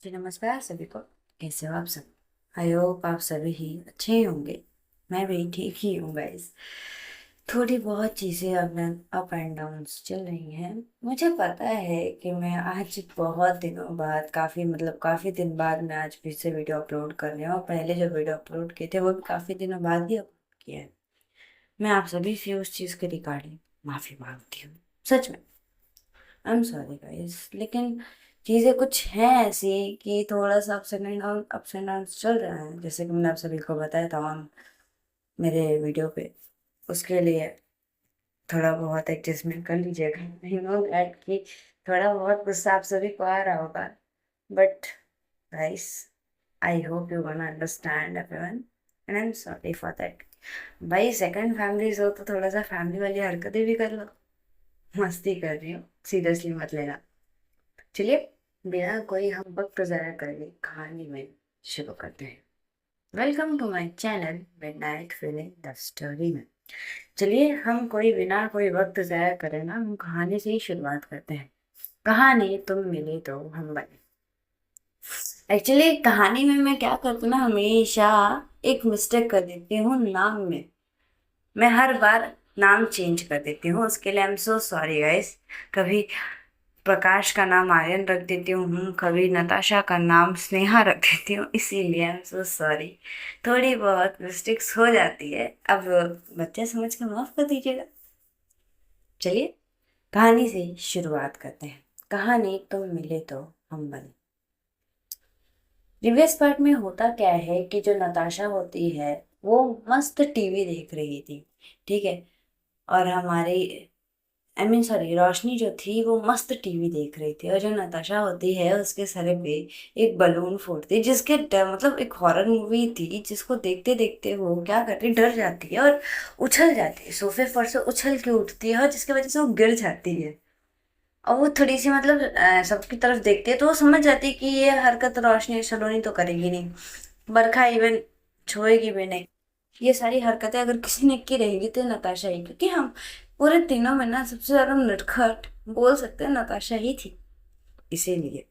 जी नमस्कार सभी को। कैसे हो आप सब? आई होप आप सभी ही अच्छे ही होंगे। मैं भी ठीक ही हूँ गाइस। थोड़ी बहुत चीज़ें अप एंड डाउन्स चल रही हैं। मुझे पता है कि मैं आज बहुत दिनों बाद काफ़ी दिन बाद मैं आज फिर से वीडियो अपलोड कर रही हूँ, और पहले जो वीडियो अपलोड किए थे वो भी काफ़ी दिनों बाद ही अपलोड किया है। मैं आप सभी से उस चीज़ के रिगार्डिंग माफ़ी मांगती हूँ, सच में। आई एम सॉरी गाइस, लेकिन चीज़ें कुछ हैं ऐसी कि थोड़ा सा अप्स एंड डाउन चल रहा है, जैसे कि मैंने आप सभी को बताया था मेरे वीडियो पे। उसके लिए थोड़ा बहुत एडजस्टमेंट कर लीजिएगा। यू नो दैट कि थोड़ा बहुत गुस्सा आप सभी को आ रहा होगा, but guys, I hope you gonna understand everyone, and I am sorry for that. भाई सेकंड फैमिलीज हो तो थोड़ा सा फैमिली वाली हरकतें भी कर लो। मस्ती कर रही हूँ, सीरियसली मत लेना। चलिए, बिना कोई हम वक्त ज़ाया करे कहानी में शुरू करते हैं। Welcome to my channel midnight feeling the story में। चलिए, हम कोई बिना कोई वक्त ज़ाया करे ना, हम कहानी से ही शुरुआत करते हैं। कहानी तुम मिले तो हम बने। एक्चुअली कहानी में मैं क्या करती हूँ ना, हमेशा एक मिस्टेक कर देती हूँ नाम में। मैं हर बार नाम चेंज कर देती हूँ, उसके लिए I am so sorry guys. कभी प्रकाश का नाम आर्यन रख देती हूँ, कभी नताशा का नाम स्नेहा रख देती हूँ, इसीलिए आई एम सो सॉरी। थोड़ी बहुत मिस्टेक्स हो जाती है, अब बच्चे समझ के माफ कर दीजिएगा। चलिए, कहानी से शुरुआत करते हैं। कहानी तुम मिले तो हम बने। प्रीवियस पार्ट में होता क्या है कि जो नताशा होती है वो मस्त टीवी देख रही थी, ठीक है। और हमारी सॉरी, रोशनी जो थी वो मस्त टीवी देख रही थी, और जो नताशा होती है उसके सर पे एक बलून फोड़ती, जिसके मतलब एक हॉरर मूवी थी जिसको देखते देखते वो क्या करती, डर जाती है और उछल जाती है, सोफे पर से उछल के उठती है, और जिसकी वजह से वो गिर जाती है। और वो थोड़ी सी सबकी तरफ देखती है, तो वो समझ जाती है कि ये हरकत रोशनी सलोनी तो करेगी नहीं, बरखा इवन छुएगी भी नहीं। ये सारी हरकतें अगर किसी ने की रहेगी तो नताशा ही, क्योंकि हम पूरे तीनों में ना सबसे ज्यादा नटखट बोल सकते हैं नताशा ही थी, इसीलिए।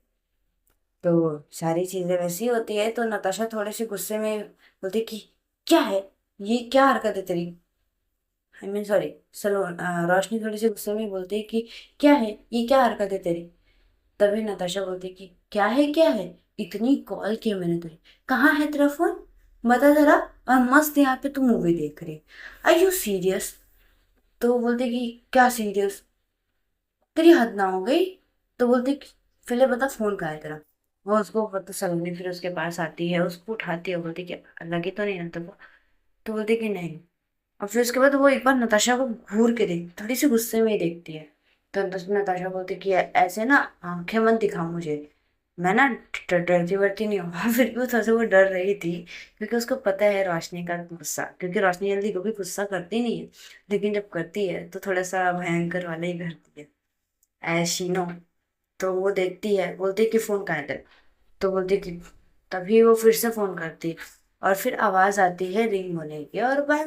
तो सारी चीजें वैसी होती है, तो नताशा थोड़े से गुस्से में बोलती कि क्या है, ये क्या हरकत है तेरी। सॉरी, रोशनी थोड़ी सी गुस्से में बोलती है कि क्या है, ये क्या हरकत है तेरी। तभी नताशा बोलती है कि क्या है, क्या है, इतनी कॉल की मैंने तुझे, कहाँ है तेरा फोन, बता जरा। और मस्त यहाँ पे तू मूवी देख रही, आर यू सीरियस। तो वो बोलते कि क्या सीरियस, तेरी हद ना हो गई। तो बोलते कि पहले बता फोन कहाँ है तेरा। वो उसको पता, सलोनी फिर उसके पास आती है, उसको उठाती है, बोलती कि लगी तो नहीं ना तेरे को। तो बोलती कि नहीं। और फिर उसके बाद वो एक बार नताशा को घूर के देखती, थोड़ी सी गुस्से में ही देखती है। तो नताशा बोलती कि ऐसे ना आंखें मत दिखा मुझे, मैं ना डरती वरती नहीं हूँ। फिर भी वो थोड़ा सा वो डर रही थी, क्योंकि उसको पता है रोशनी का गुस्सा, क्योंकि रोशनी जल्दी कभी गुस्सा करती नहीं है, लेकिन जब करती है तो थोड़ा सा भयंकर वाला ही करती है, ऐसी नो। तो वो देखती है, बोलती है कि फोन कहाँ है तेरा। तो बोलती कि, तभी वो फिर से फोन करती, और फिर आवाज आती है रिंग होने की, और वह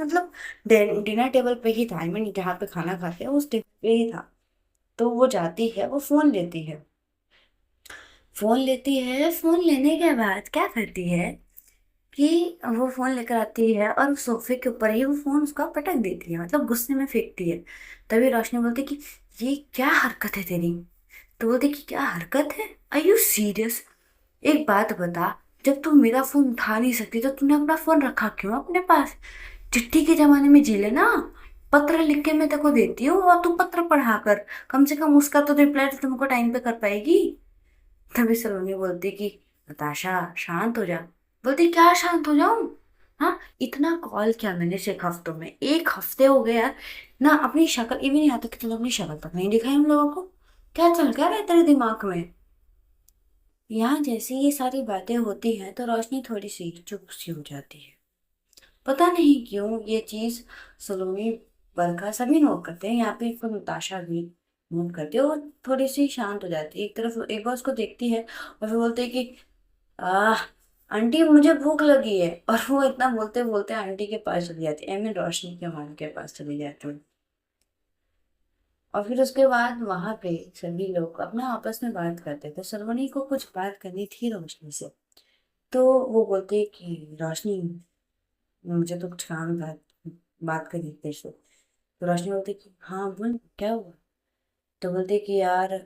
डिनर टेबल पे ही था, जहाँ पे खाना खाते हैं उस टेबल पे ही था। तो वो जाती है, वो फोन लेती है। फोन लेती है, फोन लेने के बाद क्या करती है कि वो फोन लेकर आती है और सोफे के ऊपर ही वो फोन उसका पटक देती है, मतलब गुस्से में फेंकती है। तभी रोशनी बोलती कि ये क्या हरकत है तेरी। तो बोलती कि क्या हरकत है, आर यू सीरियस। एक बात बता, जब तू मेरा फोन उठा नहीं सकती तो तूने अपना फोन रखा क्यों अपने पास। चिट्ठी के जमाने में जी लेना, पत्र लिख के मैं तेको देती हूँ और तू पत्र पढ़ा कर, कम से कम उसका तो रिप्लाई तो तुमको टाइम पे कर पाएगी। तभी सलोनी बोलती कि नताशा शांत हो जा। बोलती क्या शांत हो जाऊं, हाँ इतना कॉल किया मैंने सिर्फ हफ्तों में, एक हफ्ते हो गए यार, ना अपनी शक्ल, ये भी नहीं आता कि तुम अपनी शक्ल तक नहीं दिखाई हम लोगों को, क्या चल क्या रहा है तेरे दिमाग में। यहाँ जैसे ये सारी बातें होती हैं तो रोशनी थोड़ी सी चुप सी हो जाती है। पता नहीं क्यों ये चीज सलोनी, बरखा सभी नोट करते हैं, यहाँ पे इसको नताशा भी नोट करती है। वो थोड़ी सी शांत हो जाती है, एक तरफ एक बार उसको देखती है, और फिर बोलते है कि आह आंटी मुझे भूख लगी है, और वो इतना बोलते बोलते आंटी के पास चली जाती है, रोशनी के माँ के पास चली जाती है। और फिर उसके बाद वहां पे सभी लोग अपना आपस में बात करते थे। सलोनी को कुछ बात करनी थी रोशनी से। तो वो बोलते कि रोशनी, मुझे तो कुछ काम था, बात करनी थी तेरे से। तो रोशनी बोलती कि हाँ बोल, क्या हुआ? तो बोलते कि यार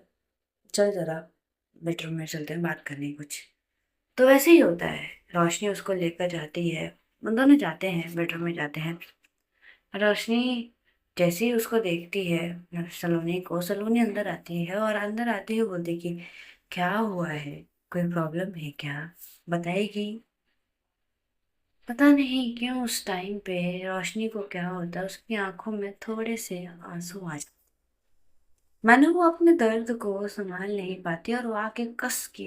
चल जरा बेडरूम में चलते हैं, बात करनी है कुछ। तो वैसे ही होता है, रोशनी उसको लेकर जाती है। उन दोनों जाते हैं, बेडरूम में जाते हैं। रोशनी जैसे ही उसको देखती है, सलोनी को, सलोनी अंदर आती है और अंदर आते ही बोलती कि क्या हुआ है, कोई प्रॉब्लम है क्या, बताएगी? पता नहीं क्यों उस टाइम पे रोशनी को क्या होता है, उसकी आंखों में थोड़े से आंसू आ जाते, मानो वो अपने दर्द को संभाल नहीं पाती और वो आके कस के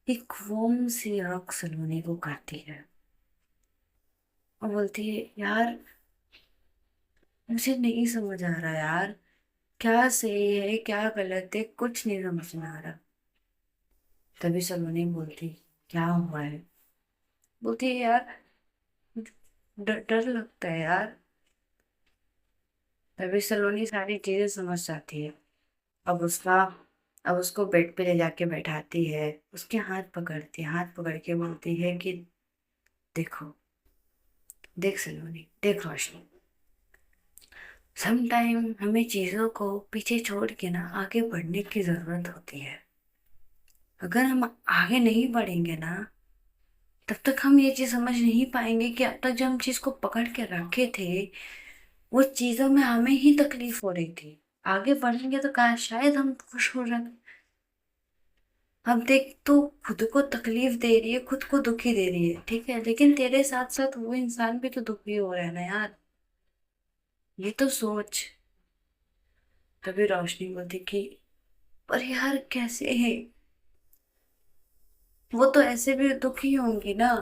एक वॉर्म सी हग सलोनी को करती है और बोलती है यार, मुझे नहीं समझ आ रहा यार, क्या सही है क्या गलत है, कुछ नहीं समझ में आ रहा। तभी सलोनी बोलती क्या हुआ है? बोलती है यार, डर डर लगता है यार। तभी सलोनी सारी चीजें समझ जाती है। अब उसका अब उसको बेड पे ले जाके बैठाती है, उसके हाथ पकड़ती है, हाथ पकड़ के बोलती है कि देखो, देख सलोनी, देख रोशनी, सम टाइम हमें चीजों को पीछे छोड़ के ना आगे बढ़ने की जरूरत होती है। अगर हम आगे नहीं बढ़ेंगे ना, तब तक हम ये चीज समझ नहीं पाएंगे कि अब तक जब हम चीज को पकड़ के रखे थे, वो चीजों में हमें ही तकलीफ हो रही थी। आगे बढ़ेंगे तो कहा शायद हम खुश हो जाए। अब देख, तो खुद को तकलीफ दे रही है, खुद को दुखी दे रही है, ठीक है, लेकिन तेरे साथ साथ वो इंसान भी तो दुखी हो रहा है ना यार, ये तो सोच। तभी रोशनी बोलती कि पर यार कैसे है, वो तो ऐसे भी दुखी होंगी ना,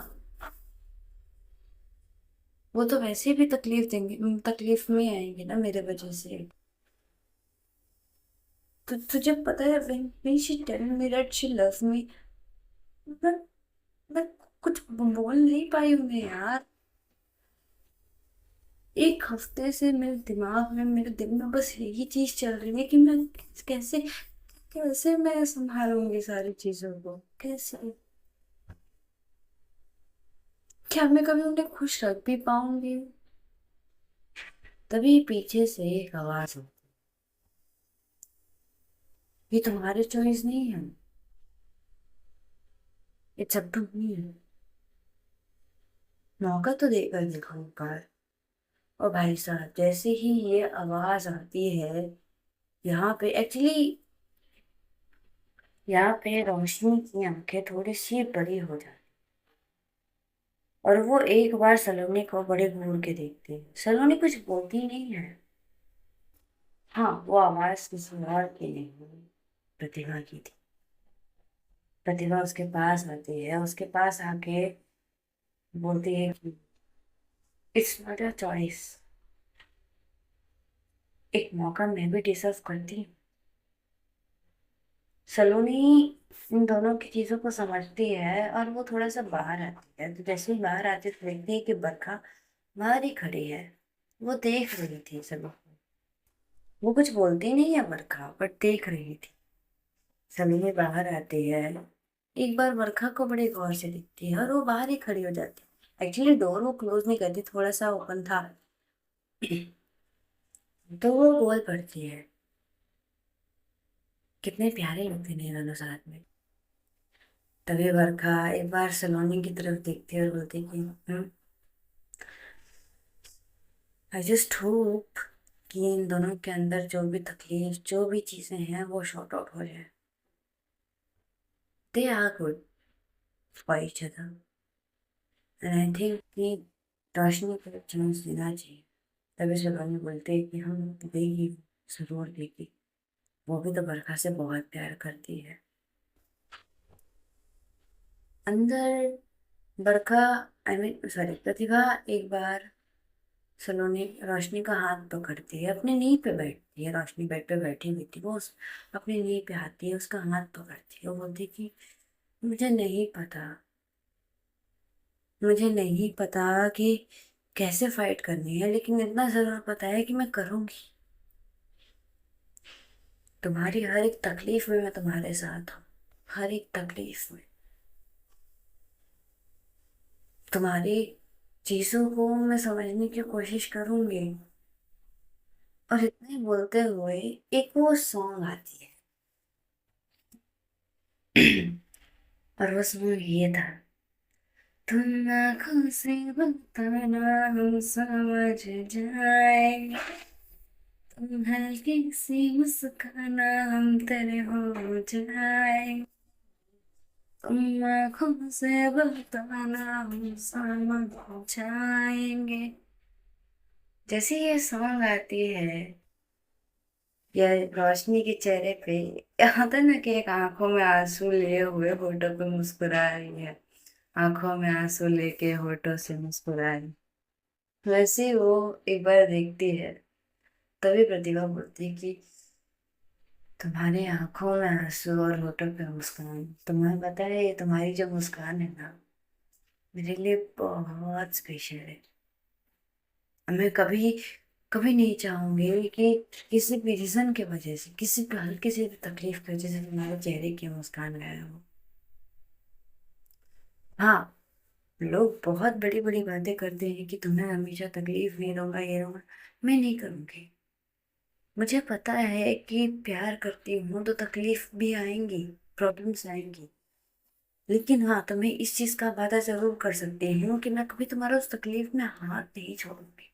वो तो वैसे भी तकलीफ देंगे, तकलीफ में आएंगे ना मेरे वजह से। तुझे पता है when she tell me that she loves me, मैं मैं कुछ बोल नहीं पाई उन्हें यार। एक हफ्ते से मेरे दिमाग में, मेरे दिल में बस यही चीज चल रही है कि मैं कैसे कैसे मैं संभालूंगी सारी चीजों को, कैसे, क्या मैं कभी उन्हें खुश रख भी पाऊंगी? तभी पीछे से एक आवाज आई, ये तुम्हारी चॉइस नहीं है, इट्स अप टू मी। मौका तो देकर देखो एक बार। और भाई साहब, जैसे ही ये आवाज आती है, यहाँ पे एक्चुअली, यहाँ पे रोशनी की आंखें थोड़ी सी बड़ी हो जाती और वो एक बार सलोनी को बड़े घूर के देखती है। सलोनी कुछ बोलती नहीं है। हाँ, वो आवाज किसी और की नहीं, प्रतिभा की थी। प्रतिभा उसके पास आती है, उसके पास आके बोलती है कि इट्स नॉट योर चॉइस, एक मौका मैं भी डिजर्व करती हूँ। सलोनी इन दोनों की चीजों को समझती है और वो थोड़ा सा बाहर आती है। तो जैसे ही बाहर आती है तो देखती है कि बरखा बाहर ही खड़ी है। वो देख रही थी सभी को। वो कुछ बोलती नहीं है बरखा, बट देख रही थी। सलोनी बाहर आती है, एक बार बरखा को बड़े गौर से देखती है और वो बाहर ही खड़ी हो जाती है। एक्चुअली डोर वो क्लोज नहीं करती, थोड़ा सा ओपन था। तो वो बोल पड़ती है, कितने प्यारे लगते हैं दोनों साथ में। तभी बरखा एक बार सलोनी की तरफ देखती है और बोलती है कि आई जस्ट होप कि इन दोनों के अंदर जो भी तकलीफ, जो भी चीजें हैं, वो शॉर्ट आउट हो जाए। They are good for each other and I think कि रोशनी को चांस देना चाहिए। तभी सलोनी बोलते हैं कि हम देगी, जरूर देगी, वो भी तो बरखा से बहुत प्यार करती है। अंदर बरखा, आई मीन सॉरी, प्रतिभा एक बार सलोनी रोशनी का हाथ पकड़ती है, अपने नी पे बैठती है, रोशनी बेड पे बैठी हुई थी, वो अपने नी पे आती है, उसका हाथ पकड़ती है, वो बोलती कि मुझे नहीं पता, मुझे नहीं पता कि कैसे फाइट करनी है, लेकिन इतना जरूर पता है कि मैं करूंगी। तुम्हारी हर एक तकलीफ में मैं तुम्हारे साथ हूँ, हर एक तकलीफ में। तुम्हारी चीजों को मैं समझने की कोशिश करूंगी। और इतने बोलते हुए एक वो सॉन्ग आती है और वो सॉन्ग ये था। तुम आंखों से बताना, हम समझ जाएंगे। तुम हल्की सी मुस्काना, हम तेरे हो जाएंगे। तुम आंखों से बताना, हम समझ जाएंगे। जैसे ये सॉन्ग आती है, या रोशनी के चेहरे पे आता ना कि एक आंखों में आंसू लिए हुए होठों पे मुस्कुरा रही है, आंखों में आंसू लेके होठों से मुस्कुरा रही। वैसे ही वो एक बार देखती है, तभी प्रतिभा बोलती है कि तुम्हारी आंखों में आंसू और होठों पे मुस्कान, तुम्हें पता है ये तुम्हारी जो मुस्कान है ना, मेरे लिए बहुत स्पेशल है। मैं कभी कभी नहीं चाहूंगी कि किसी भी रीजन की वजह से, किसी भी हल्की सी भी तकलीफ की वजह से तुम्हारे चेहरे की मुस्कान गायब हो। हाँ, लोग बहुत बड़ी बड़ी बातें करते हैं कि तुम्हें हमेशा तकलीफ नहीं दूंगा, ये दूंगा। मैं नहीं करूंगी। मुझे पता है कि प्यार करती हूँ तो तकलीफ भी आएंगी, प्रॉब्लम्स आएंगी। लेकिन हाँ, तुम्हें इस चीज का वादा जरूर कर सकती हूँ कि मैं कभी तुम्हारा उस तकलीफ में हाथ नहीं छोड़ूंगी।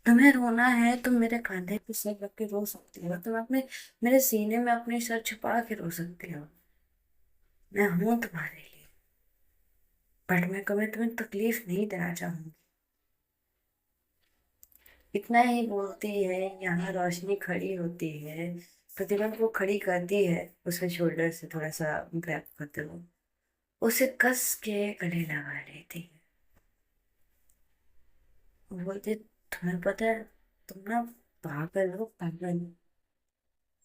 तुम्हें रोना है, तुम मेरे कंधे पे सर रख के रो सकती हो, तुम अपने मेरे सीने में अपने सर छुपा के रो सकती हो। मैं हूं तुम्हारे लिए। बट मैं कभी तुम्हें तकलीफ नहीं देना चाहूंगी। इतना ही बोलती है, यहाँ रोशनी खड़ी होती है, प्रतिभा को खड़ी करती है, उसके शोल्डर से थोड़ा सा ग्रैब करते हुए उसे कस के गले लगा लेती है। वो बोलती, तुम्हें पता है, तुम ना पागल हो, पागल।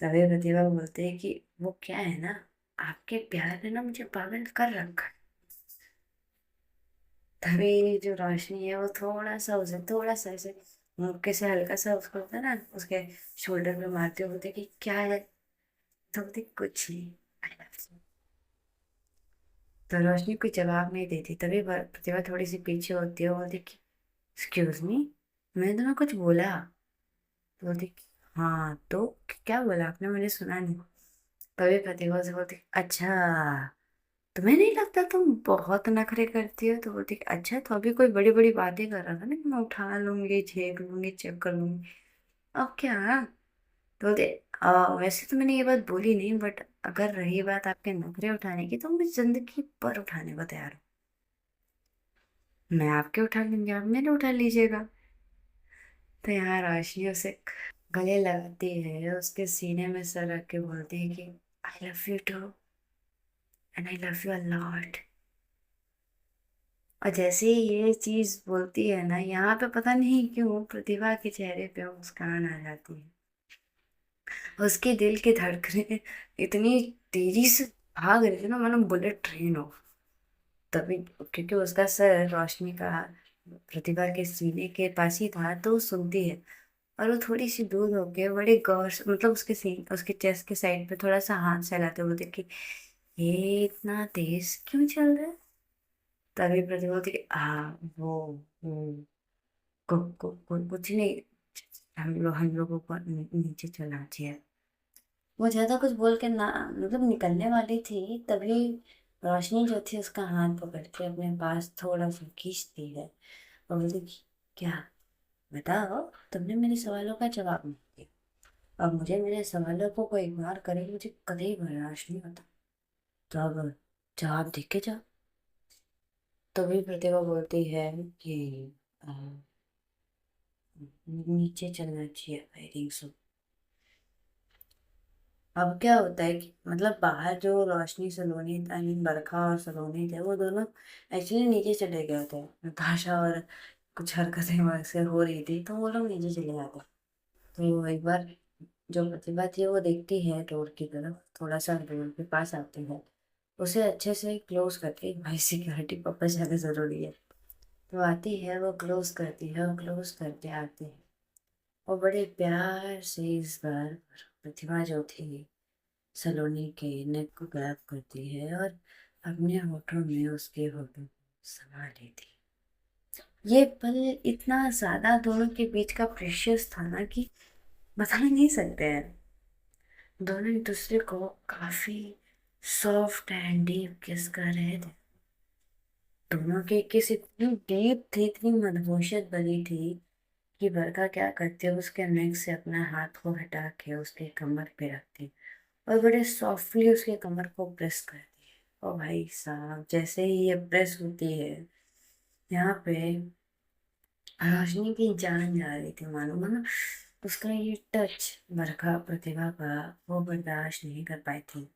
तभी प्रतिभा बोलते हैं कि वो क्या है ना, आपके प्यार ने ना मुझे पागल कर रखा है। तभी जो रोशनी है वो थोड़ा सा ऐसे मुक्के से हल्का सा उसको होता है ना, उसके शोल्डर पे मारते हुए बोलते कि क्या है। तो बोलती कुछ नहीं, आई लव यू। तो रोशनी कोई जवाब नहीं देती। तभी प्रतिभा थोड़ी सी पीछे होती है, वो बोलती कि एक्सक्यूज मी, मैंने तुम्हें कुछ बोला? तो बोलती हाँ तो क्या बोला आपने, मुझे सुना नहीं। तभी प्रतिभा से बोलती अच्छा, तुम्हें नहीं लगता तुम बहुत नखरे करती हो? तो बोलती अच्छा, तो अभी कोई बड़ी बड़ी बातें कर रहा था ना कि मैं उठा लूंगी, छेक लूंगी, चेक कर लूंगी, अब क्या? तो बोलते वैसे तो मैंने ये बात बोली नहीं, बट अगर रही बात आपके नखरे उठाने की, तो मैं जिंदगी पर उठाने को तैयार हूँ। मैं आपके उठा लूंगी, आप मेरे उठा लीजिएगा। तो यहाँ रोशनी उसे गले लगाती है, उसके सीने में सर रख के बोलती है कि I love you too, and I love you a lot. और जैसे ही ये चीज बोलती है ना, यहाँ पे पता नहीं क्यों प्रतिभा के चेहरे पे मुस्कान आ जाती है। उसके दिल की धड़कनें इतनी तेजी से भाग रही थी ना, मानो बुलेट ट्रेन हो। तभी, क्योंकि उसका सर रोशनी का प्रतिभा के सीने के पास ही था, तो वो सुनती है। और वो थोड़ी सी दूर होके बड़े गौर से, मतलब उसके चेस्ट के साइड पे थोड़ा सा हाथ फैलाते हुए बोलती कि ये इतना तेज क्यों चल रहा है? तभी प्रतिभा बोलती कि वो कुछ नहीं, हम लोगों को नीचे चलना चाहिए। वो ज्यादा कुछ बोल के ना, मतलब निकलने वाली थी, तभी रोशनी जो थी उसका हाथ पकड़ के अपने पास थोड़ा सा खींचती है और बोलती कि क्या, बताओ, तुमने मेरे सवालों का जवाब नहीं दिया। अब मुझे मेरे सवालों को कोई इग्नोर करे, मुझे कभी बर्दाश्त नहीं होता। तो अब जवाब दे के जाओ। तभी प्रतिभा बोलती है कि अ, नीचे चलना चाहिए, आई थिंक सो। अब क्या होता है कि मतलब बाहर जो रोशनी सलोनी, आई मीन बरखा और सलोनी थे, वो दोनों एक्चुअली नीचे चले गए थे। नताशा और कुछ हरकतें वैसे हो रही थी, तो वो लोग नीचे चले जाते। तो एक बार जो प्रतिभा थी वो देखती है डोर की तरफ, थोड़ा सा डोर के पास आती है, उसे अच्छे से क्लोज करके, भाई सिक्योरिटी पर्पज ज़्यादा ज़रूरी है। तो आती है, वो क्लोज करती है, वो क्लोज करके आती है। और बड़े प्यार से इस बार प्रतिभा जो थी सलोनी के नेक को ग्रैब करती है और अपने होठों में उसके होठों को समा लेती। ये पल इतना ज्यादा दोनों के बीच का प्रेशियस था ना कि बता नहीं सकते हैं। दोनों एक दूसरे को काफी सॉफ्ट एंड डीप किस कर रहे थे। दोनों की किस इतनी डीप थी, इतनी मदहोशियत भरी थी कि बरखा क्या करती है, उसके नेक से अपना हाथ को हटा के उसके कमर पे रखती और बड़े सॉफ्टली उसके कमर को प्रेस करती है। ओ भाई साहब, जैसे ही ये प्रेस होती है, यहाँ पे रोशनी की जान जा रही थी, मानो मानो उसका ये टच बरखा प्रतिभा का वो बर्दाश्त नहीं कर पाई थी।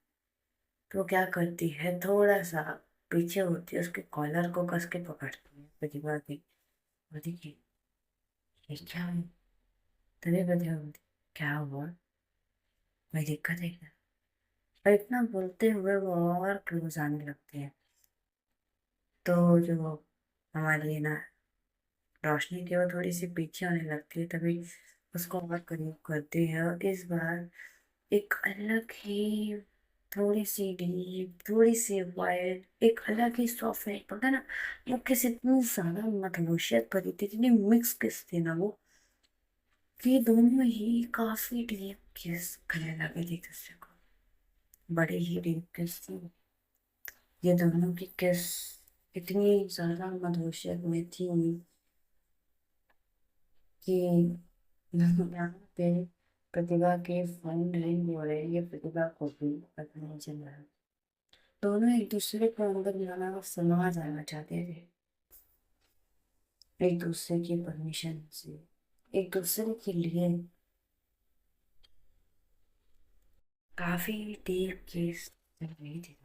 तो क्या करती है, थोड़ा सा पीछे होती है, उसके कॉलर को कस के पकड़ती है प्रतिभा की। वो देखिए, ये क्या है? तभी प्रतिभा बोलती, क्या हुआ, कोई दिक्कत है क्या? और इतना बोलते हुए वो और क्लोज आने लगते हैं। तो जो हमारी ना रोशनी की, वो थोड़ी सी पीछे होने लगती है, तभी उसको और करीब करती है और इस बार एक अलग ही थोड़ी सी डीप, थोड़ी सी वाइल्ड, एक अलग ही सॉफ्ट पता है ना, वो किस इतनी ज्यादा मदहोशियत भरी थी, इतनी मिक्स किस थी ना वो, कि दोनों ही काफी डीप किस करने लगे थे एक दूसरे को। बड़े ही डीप किस थी ये दोनों की किस, इतनी ज्यादा मदहोशियत में थी कि यहाँ पे प्रतिभा के फोन रिंग हो रहे, ये प्रतिभा को भी पता नहीं चल रहा। दोनों एक दूसरे को अंदर जाना और समा जाना चाहते थे, एक दूसरे की परमिशन से, एक दूसरे के लिए। काफी डीप केस चल रही थी।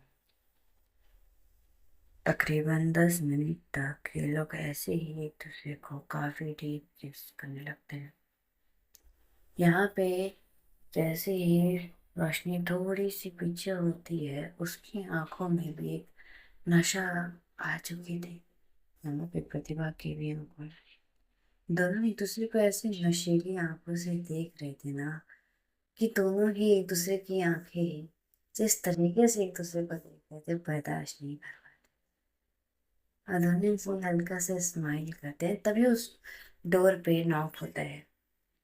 तकरीबन 10 मिनट तक ये लोग ऐसे ही एक दूसरे को काफी डीप केस करने लगते हैं। यहाँ पे जैसे ही रोशनी थोड़ी सी पीछे होती है, उसकी आंखों में भी एक नशा आ चुकी थी। यहाँ पे प्रतिभा की भी आंखों में, दोनों एक दूसरे को ऐसे नशीली आंखों से देख रहे थे ना, कि दोनों ही एक दूसरे की आंखें जिस तरीके से एक दूसरे को देख रहे थे, बर्दाश्त नहीं कर पाते। और दोनों इंसान हल्का से स्माइल करते हैं, तभी उस डोर पे नॉक होता है।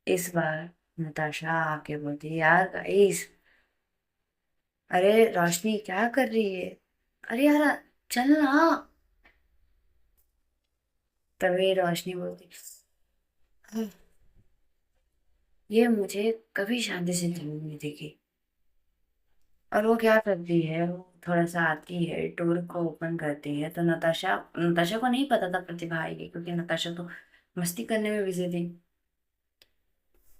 इस बार नताशा आके बोलती है, यार गाइस, अरे रोशनी क्या कर रही है, अरे यार चल ना। तभी रोशनी बोलती, "हाँ, ये मुझे कभी शांति से जीने नहीं देगी।" और वो क्या करती है, वो थोड़ा सा आती है, डोर को ओपन करती है, तो नताशा नताशा को नहीं पता था प्रतिभा आएगी, क्योंकि नताशा तो मस्ती करने में बिजी थी,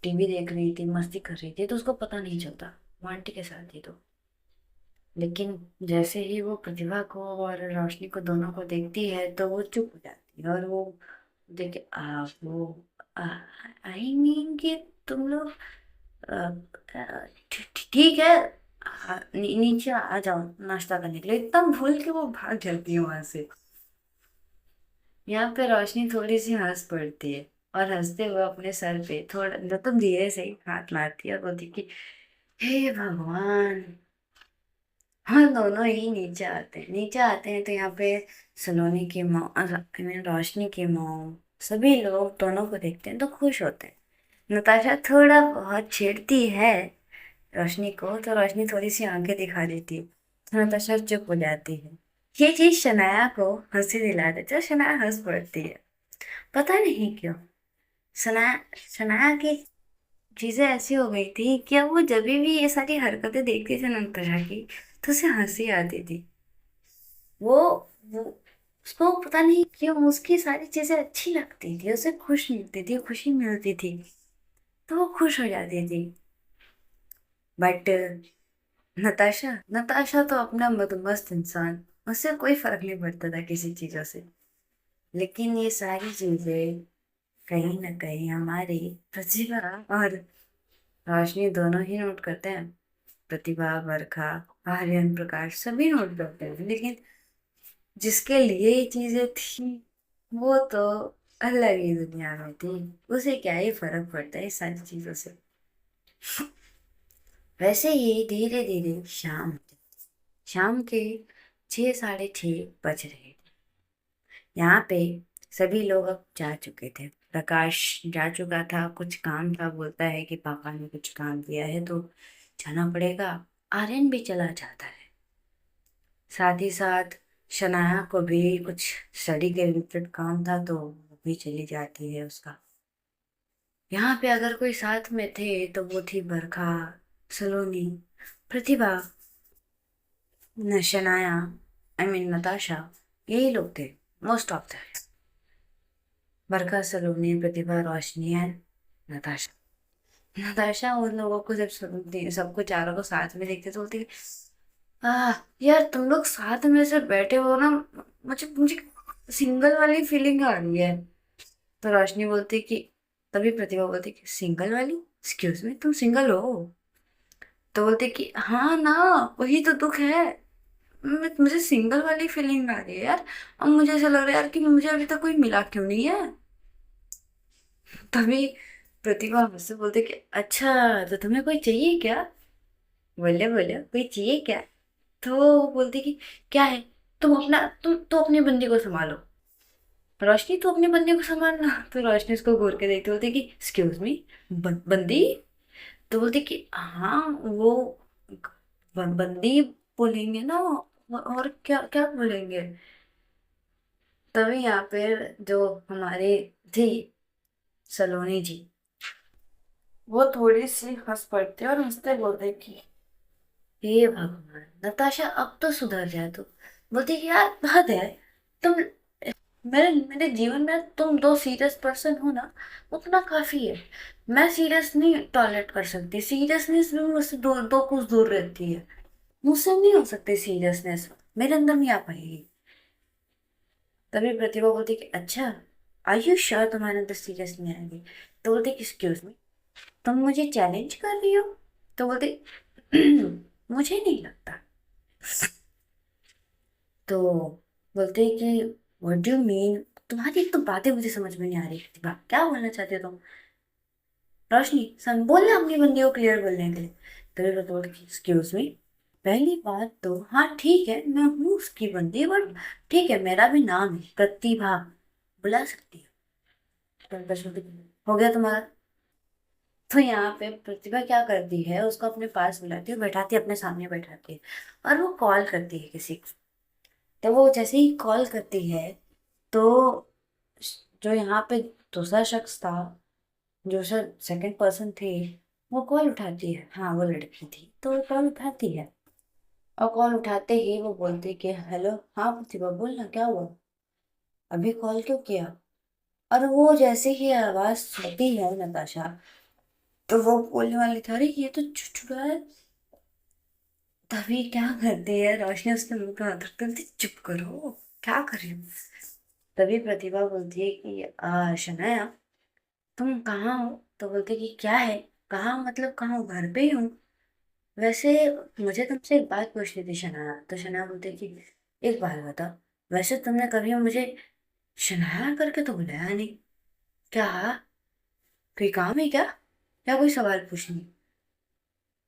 टीवी देख रही थी, मस्ती कर रही थी, तो उसको पता नहीं चलता, वो आंटी के साथ थी तो। लेकिन जैसे ही वो प्रतिभा को और रोशनी को दोनों को देखती है, तो वो चुप हो जाती है और वो देखे आ वो आई मीन कि तुम लोग ठीक है, नीचे आ जाओ नाश्ता करने के लिए, इतना भूल के वो भाग जाती है वहां से। यहाँ पे रोशनी थोड़ी सी हंस पड़ती है और हंसते हुए अपने सर पे थोड़ा मतलब धीरे से ही हाथ मारती है और बोलती कि हे भगवान। हाँ, दोनों ही नीचे आते हैं, नीचे आते हैं तो यहाँ पे सलोनी की मॉम, आई मीन रोशनी की मॉम, सभी लोग दोनों को देखते हैं तो खुश होते हैं। नताशा थोड़ा बहुत छेड़ती है रोशनी को, तो रोशनी थोड़ी सी आंखें दिखा देती है, तो नताशा चुप हो जाती है। ये चीज शनाया को हंसी दिला देती है, तो शनाया हंस पड़ती है, पता नहीं क्यों। शनाया शनाया की चीजें ऐसी हो गई थी कि अब वो जब भी ये सारी हरकतें देखती थी नताशा की, तो उसे हंसी आती थी। वो वो उसको पता नहीं क्यों उसकी सारी चीजें अच्छी लगती थी, उसे खुश मिलती थी, खुशी मिलती थी, तो वो खुश हो जाती थी। बट नताशा नताशा तो अपना मदमस्त इंसान, उससे कोई फर्क नहीं पड़ता था किसी चीजों से। लेकिन ये सारी चीजें कहीं ना कहीं हमारी प्रतिभा और रोशनी दोनों ही नोट करते हैं। प्रतिभा, बरखा, आर्यन, प्रकाश सभी नोट करते हैं, लेकिन जिसके लिए ये चीजें थी, वो तो अलग ही दुनिया में थी। उसे क्या ही फर्क पड़ता है इस सारी चीजों से। वैसे ही धीरे धीरे शाम के 6 साढ़े 6 बज रहे थे। यहाँ पे सभी लोग अब जा चुके थे। प्रकाश जा चुका था, कुछ काम था, बोलता है कि पापा ने कुछ काम दिया है तो जाना पड़ेगा। आर्यन भी चला जाता है। साथ ही साथ शनाया को भी कुछ स्टडी के रिलेटेड काम था तो वो भी चली जाती है उसका। यहाँ पे अगर कोई साथ में थे तो वो थी बरखा, सलोनी, प्रतिभा, शनाया, आई मीन नताशा। यही लोग थे मोस्ट ऑफ द। बरखा, सलोनी, प्रतिभा, रोशनी है, नताशा। नताशा उन लोगों को जब सुनती, सबको चारों को साथ में देखते तो बोलती है, यार तुम लोग साथ में से बैठे हो ना, मुझे मुझे सिंगल वाली फीलिंग आ रही है। तो रोशनी बोलती कि, तभी प्रतिभा बोलती कि सिंगल वाली, एक्सक्यूज मी, तुम सिंगल हो? तो बोलती कि हाँ ना, वही तो दुख है। मुझे सिंगल वाली फीलिंग आ रही है यार। अब मुझे ऐसा लग रहा है यार कि मुझे अभी तक कोई मिला क्यों नहीं है। तभी प्रतिभा मुझसे बोलती कि अच्छा, तो तुम्हें कोई चाहिए क्या? बोले बोले कोई चाहिए क्या? तो वो बोलती कि क्या है, तुम तो अपनी बंदी को संभालो। रोशनी, तू अपने बंदी को संभालना। तो रोशनी उसको घूर के देखती बोलती कि एक्सक्यूज मी, बंदी? तो बोलती कि हाँ वो बंदी बोलेंगे ना, और क्या क्या बोलेंगे। तभी यहाँ पे जो हमारी थी सलोनी जी, वो थोड़ी सी हंस पड़ती है और हंसते बोलते कि हे भगवान, नताशा अब तो सुधर जाए। तू बोलती कि यार बात है, तुम मेरे मेरे जीवन में तुम दो सीरियस पर्सन हो ना, उतना काफी है। मैं सीरियस नहीं टॉलरेट कर सकती, सीरियसनेस भी मुझसे दो कुछ दूर रहती है। मुझसे नहीं हो सकती सीरियसनेस, मेरे अंदर नहीं आ पाएगी। तभी प्रतिभा बोलती कि अच्छा, आर यू श्योर तुम्हारे अंदर सीरियस नहीं आएगी? तो बोलती कि एक्सक्यूज मी, तुम मुझे चैलेंज कर रही हो? तो बोलती मुझे नहीं लगता। तो बोलते हैं कि व्हाट डू यू मीन? तुम्हारी एक तो बातें मुझे समझ में नहीं आ रही प्रतिभा, क्या बोलना चाहते हो तुम? रोशनी सन बोलना अपनी बंदी को क्लियर बोलने के लिए। तभी वो बोलती कि एक्सक्यूज मी, पहली बात तो हाँ ठीक है, मैं हूँ उसकी बंदी, बट ठीक है मेरा भी नाम है प्रतिभा, बुला सकती है। तो बस बोलती, हो गया तुम्हारा? तो यहाँ पे प्रतिभा क्या करती है, उसको अपने पास बुलाती है, बैठाती है, अपने सामने बैठाती है, और वो कॉल करती है किसी को। तो वो जैसे ही कॉल करती है तो जो यहाँ पे दूसरा शख्स था, जो सर सेकंड पर्सन थे, वो कॉल उठाती है। हाँ वो लड़की थी तो वो कॉल उठाती है, और कॉल उठाते ही वो बोलती कि हेलो, हाँ प्रतिभा बोलना, क्या हुआ, अभी कॉल क्यों किया? और वो जैसे ही आवाज सुनती है नताशा, तो वो बोलने वाली थी अरे ये तो चुचुड़ा है। तभी क्या करती है रोशनी, उसके मुंह पे हाथ रखती है, चुप करो, क्या कर रही हो? तभी प्रतिभा बोलती है कि शनाया, तुम कहाँ हो? तो बोलते कि क्या है, कहाँ मतलब कहाँ हूँ, घर पे ही हूँ। वैसे मुझे तुमसे एक बात पूछनी थी शनाया। तो शनाया बोलते कि एक बात बताओ, वैसे तुमने कभी मुझे शनाया करके तो बुलाया नहीं, क्या कोई काम है क्या, या कोई सवाल पूछनी?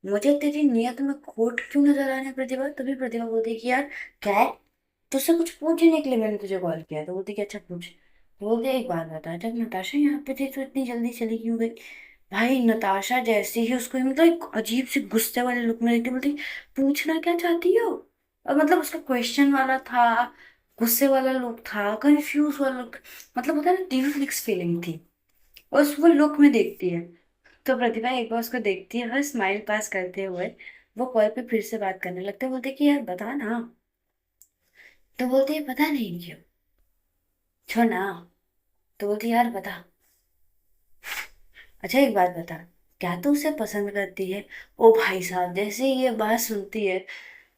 मुझे तेरी नियत में खोट क्यों नजर आने प्रतिभा? तभी प्रतिभा बोलती है कि यार क्या है, तुझसे कुछ पूछने के लिए मैंने तुझे कॉल किया है। तो बोलती कि अच्छा पूछ। तो बोलते एक बात बता, जब नताशा यहाँ पे थी तो इतनी जल्दी चली क्यों गई? भाई नताशा जैसे ही उसको मतलब एक अजीब से गुस्से वाले लुक में देखती, बोलती पूछना क्या चाहती हो? और मतलब उसका क्वेश्चन वाला था, गुस्से वाला लुक था, कंफ्यूज वाला लुक, मतलब होता है ना, डिव मिक्स फीलिंग थी। और वो लुक में देखती है। तो प्रतिभा एक बार उसको देखती है और स्माइल पास करते हुए वो कॉल पे फिर से बात करने लगते, बोलते कि यार बता ना। तो बोलते है पता नहीं क्यों, छोड़ ना। तो बोलती यार बता, अच्छा एक बात बता, क्या तू उसे पसंद करती है? ओ भाई साहब, जैसे ही ये बात सुनती है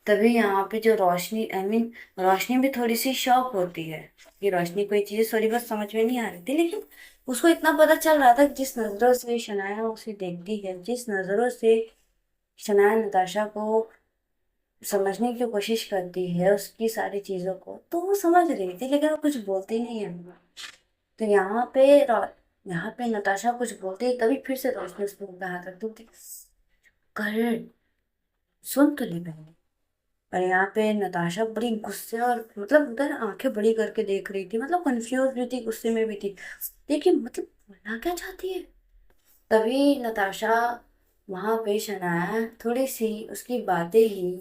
तभी यहाँ पे जो रोशनी, आई मीन रोशनी भी थोड़ी सी शॉक होती है कि रोशनी कोई चीज थोड़ी बहुत समझ में नहीं आ रही थी, लेकिन उसको इतना पता चल रहा था कि जिस नजरों से शनाया उसे देखती है, जिस नजरों से शनाया नताशा को समझने की कोशिश करती है, उसकी सारी चीजों को तो वो समझ रही थी, लेकिन वो कुछ बोलती नहीं है। तो यहाँ पे नताशा कुछ बोलती है, तभी फिर से रोशनी उस पर हाथ रख दूंगी। कर, सुन तो ले पहले। और यहाँ पे नताशा बड़ी गुस्से और मतलब उधर आंखें बड़ी करके देख रही थी, मतलब कंफ्यूज भी थी, गुस्से में भी थी। देखिए मतलब बोलना क्या चाहती है। तभी नताशा वहां पे शनाया थोड़ी सी उसकी बातें ही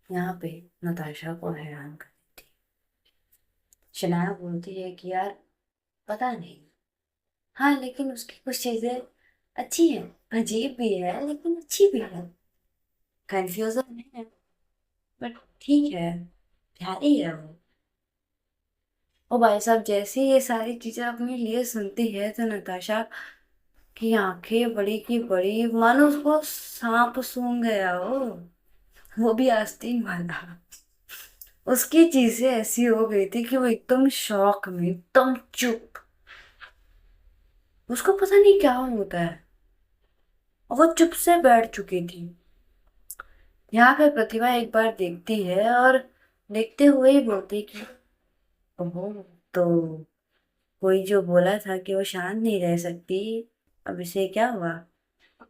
यहाँ पे नताशा को हैरान कर देती। शनाया बोलती है कि यार पता नहीं, हाँ लेकिन उसकी कुछ चीजें अच्छी है, अजीब भी है लेकिन अच्छी भी है, कंफ्यूजन है बट ठीक है, प्यारी है वो। ओ भाई साहब, जैसे ये सारी चीजें अपने लिए सुनती है तो नताशा की आंखें बड़ी की बड़ी, मानो उसको सांप सूंघ गया हो, वो भी आस्तीन वाला। उसकी चीजें ऐसी हो गई थी कि वो एकदम शॉक में, एकदम चुप। उसको पता नहीं क्या होता है, और वो चुप से बैठ चुकी थी। यहाँ पे प्रतिभा एक बार देखती है और देखते हुए ही बोलती कि ओहो, तो कोई जो बोला था कि वो शांत नहीं रह सकती, अब इसे क्या हुआ।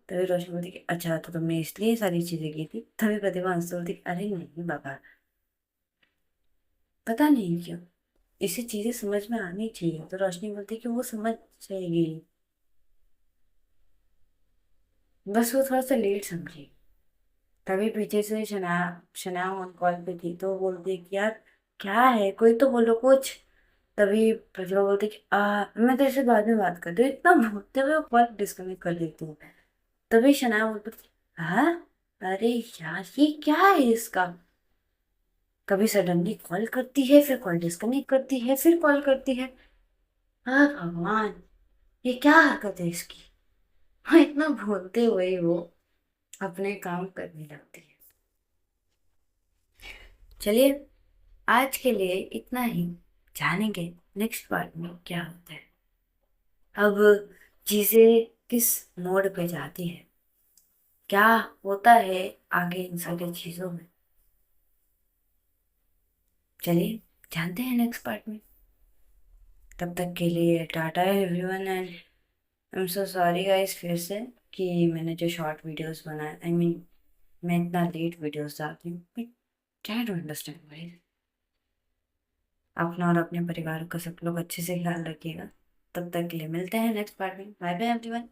तभी रोशनी बोलती कि अच्छा तो तुमने इसलिए सारी चीजें की थी। तभी प्रतिभा हंसती बोलती कि अरे नहीं बाबा, पता नहीं क्यों इसे चीजें समझ में आनी चाहिए। तो रोशनी बोलती कि वो समझ जाएगी, बस वो थोड़ा सा लेट समझी। तभी पीछे से शना शना ऑन कॉल पे थी तो वो बोलती कि यार क्या है, कोई तो बोलो कुछ। तभी प्रतिभा बोलती कि मैं तेरे से बाद में बात करती हूँ, इतना बोलते हुए कॉल डिस्कनेक्ट कर देती हूँ। तभी शनाया बोलती हाँ, अरे यार ये क्या है इसका, कभी सडनली कॉल करती है, फिर कॉल डिस्कनेक्ट करती है, फिर कॉल करती है। हाँ भगवान, ये क्या हरकत है इसकी। हाँ, इतना बोलते हुए ही वो अपने काम करने लगती है। चलिए, आज के लिए इतना ही। जानेंगे नेक्स्ट पार्ट में क्या होता है, अब चीजें किस मोड़ पे जाती है, क्या होता है आगे इन सारी चीजों में। चलिए जानते हैं नेक्स्ट पार्ट में। तब तक के लिए Tata everyone and I am so sorry guys फिर से कि मैंने जो शॉर्ट वीडियोस बनाए, आई मीन मैं इतना लेट वीडियोस डालती हूँ, but try to understand guys. अपना और अपने परिवार का सब लोग अच्छे से ख्याल रखिएगा। तब तक के लिए मिलते हैं नेक्स्ट पार्ट में। Bye bye everyone.